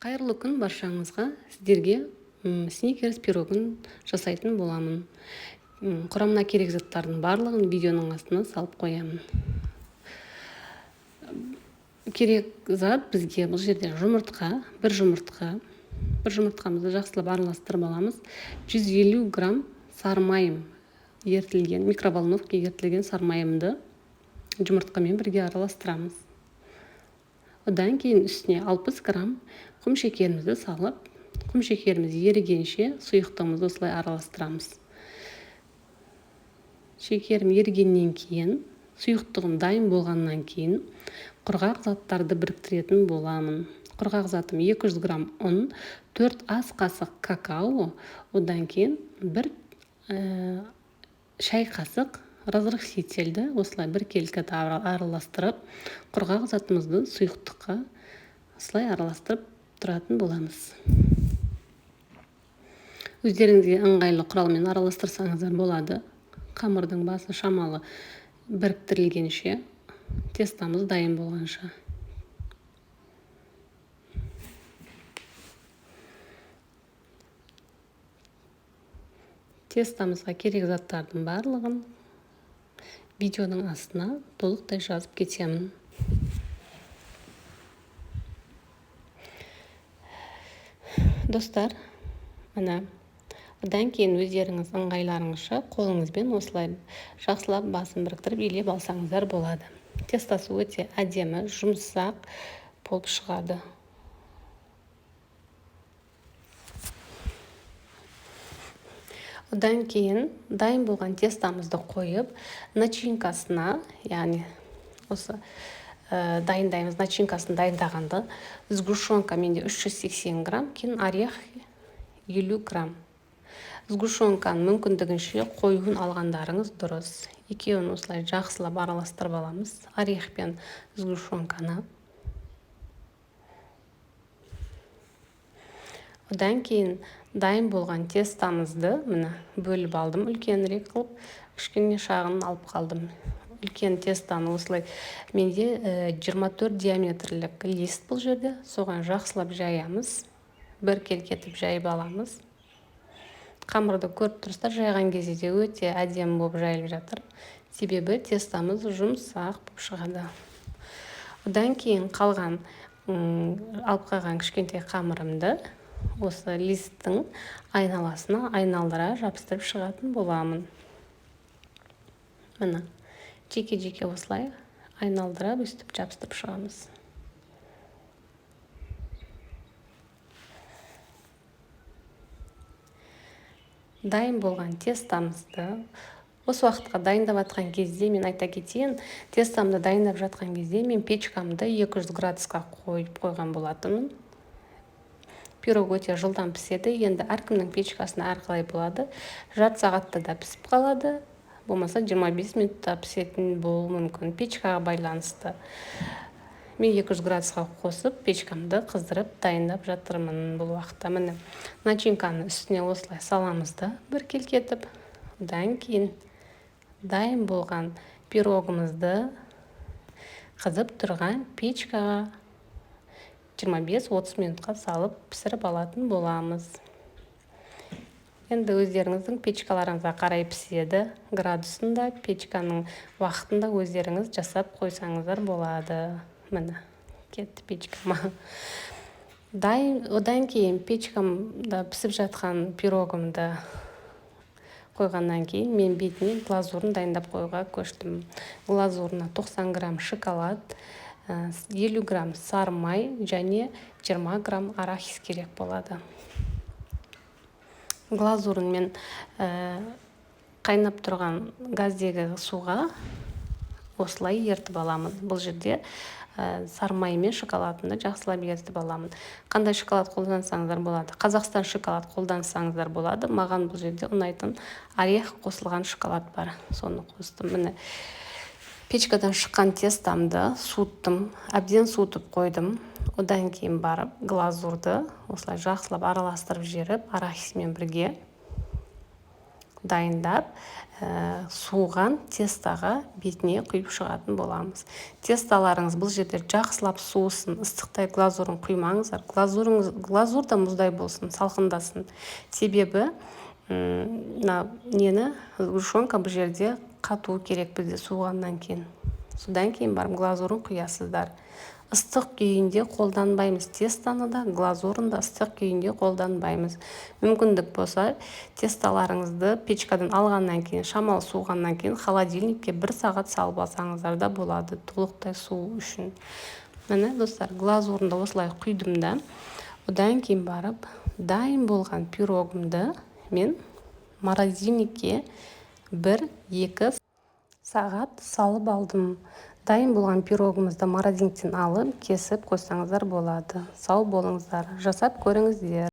Қайырлы күн баршаңызға. Сіздерге сникерс пирогын жасайтын боламын. Құрамына керек заттардың барлығын видеоның астына салып қоямын. Керек зат бізге бұл жерде жұмыртқа, бір жұмыртқамызды жақсылап араластырып аламыз. 150 грамм сары майым ертілген, микроволновка ертілген сары майымды жұмыртқамен бірге араластырамыз. Одан кейін үстіне 60 грамм құм шекерімізді салып, құм шекеріміз ерігенше сұйықтығымызды осылай араластырамыз. Шекерім ерігеннен кейін, сұйықтығым дайын болғаннан кейін құрғақ заттарды біріктіретін боламын. Құрғақ затым 200 грамм ұн, 4 ас қасық какао, одан кейін 1 шай қасық разрыхлительді осылай біркелкі араластырып, құрғақ затымызды сұйықтыққа осылай араластырып тұратын боламыз. Өздеріңізге ыңғайлы құралмен араластырсаңыздар болады. Қамырдың басы шамалы біріктірілгенше, тестамыз дайын болғанша. Тестамызға керек заттардың барлығын видеоның астына толықтай жазып кетемін. Достар, мына одан кейін өздеріңіз ыңғайларыңызша қолыңызбен осылай жақсылап басын біріктіріп илеп алсаңыздар болады. Тестасы өте әдемі, жұмсақ болып шығады. Одан кейін дайын болған тестамызды қойып, начинкасына, яғни осы дайындаймыз, начинкасын дайындағанды сгущенка менде 380 грамм, кейін орех 50 грамм. Сгущенканы мүмкіндігінше қоюын алғандарыңыз дұрыс. Екеуін осылай жақсылап араластырып аламыз, орех пен сгущенканы. Одан кейін дайын болған тестамызды бөліп алдым, үлкенірек қылып, кішкене шағын алып қалдым. Үлкен тестаны осылай менде 24 диаметрлік лист бұл жерде, соған жақсылап жаямыз, бір келкетіп жайып аламыз. Қамырды көріп тұрсыздар, жайған кезде өте әдемі болып жайылып жатыр. Себебі тестамыз жұмсақ болып шығады. Одан кейін алып қалған кішкентай қамырымды осы листтің айналасына айналдыра жабыстырып шығатын боламын. Мына жеке-жеке осылай айналдырып өстіп жабыстырып шығамыз. Дайын болған тестамызды осы уақытқа дайындап жатқан кезде мен айта кетейін, тестамды дайындап жатқан кезде мен печкамды 200 градусқа қойған болатынмын. Пирог өте жылдам піседі, енді әркімнің печкасына әрқалай болады. Жарты сағатта да пісіп қалады, болмаса 25 минутта пісетін болуы мүмкін, печкаға байланысты. Мен 200 градусқа қосып, печкамды қыздырып дайындап жатырмын бұл уақытта. Міне начинканы үстіне осылай саламызды бір келкетіп, одан кейін дайын болған пирогымызды қызып тұрған печкаға 25-30 минутқа салып пісіріп алатын боламыз. Енді өздеріңіздің печкаларыңызға қарай піседі, градусында, печканың уақытында өздеріңіз жасап қойсаңыздар болады. Міне, кетті печкама. Одан кейін печкамда пісіп жатқан пирогымды қойғаннан кейін мен бетіне глазурын дайындап қойға көштім. Глазурына 90 грамм шоколад, 50 грамм сары май және 20 грамм арахис керек болады. Глазурын мен қайнап тұрған газдегі суға осылай ертіп аламын. Бұл жерде сары май мен шоколадымды жақсылап ертіп аламын. Қандай шоколад қолдансаңыздар болады? Қазақстан шоколад қолдансаңыздар болады. Маған бұл жерде ұнайтын орех қосылған шоколад бар. Соны қостым. Міне печкадан шыққан тестамды суыттым, әбден суытып қойдым. Одан кейін барып глазурды осылай жақсылап араластырып жеріп, арахисмен бірге дайындап суыған тестаға бетіне құйып шығатын боламыз. Тесталарыңыз бұл жерде жақсылап суысын, ыстықтай глазурын құймаңыздар. Глазур да мұздай болсын, салқындасын. Себебі нені сгущенка бұл жерде қату керек бізде суығаннан кейін. Содан кейін барып глазурын құясыздар. Ыстық күйінде қолданбаймыз тестаны да, глазурын да ыстық күйінде қолданбаймыз. Мүмкіндік болса, тесталарыңызды печкадан алғаннан кейін, шамалы суығаннан кейін холодильникке 1 сағат салып алсаңыздар да болады, толықтай суу үшін. Міне достар, глазурынды осылай құйдым да, одан кейін барып дайын болған пирогымды мен морозильникке 1-2 сағат салып алдым. Дайын болған пирогымызды морозильниктен алып, кесіп қойсаңыздар болады. Сау болыңыздар, жасап көріңіздер.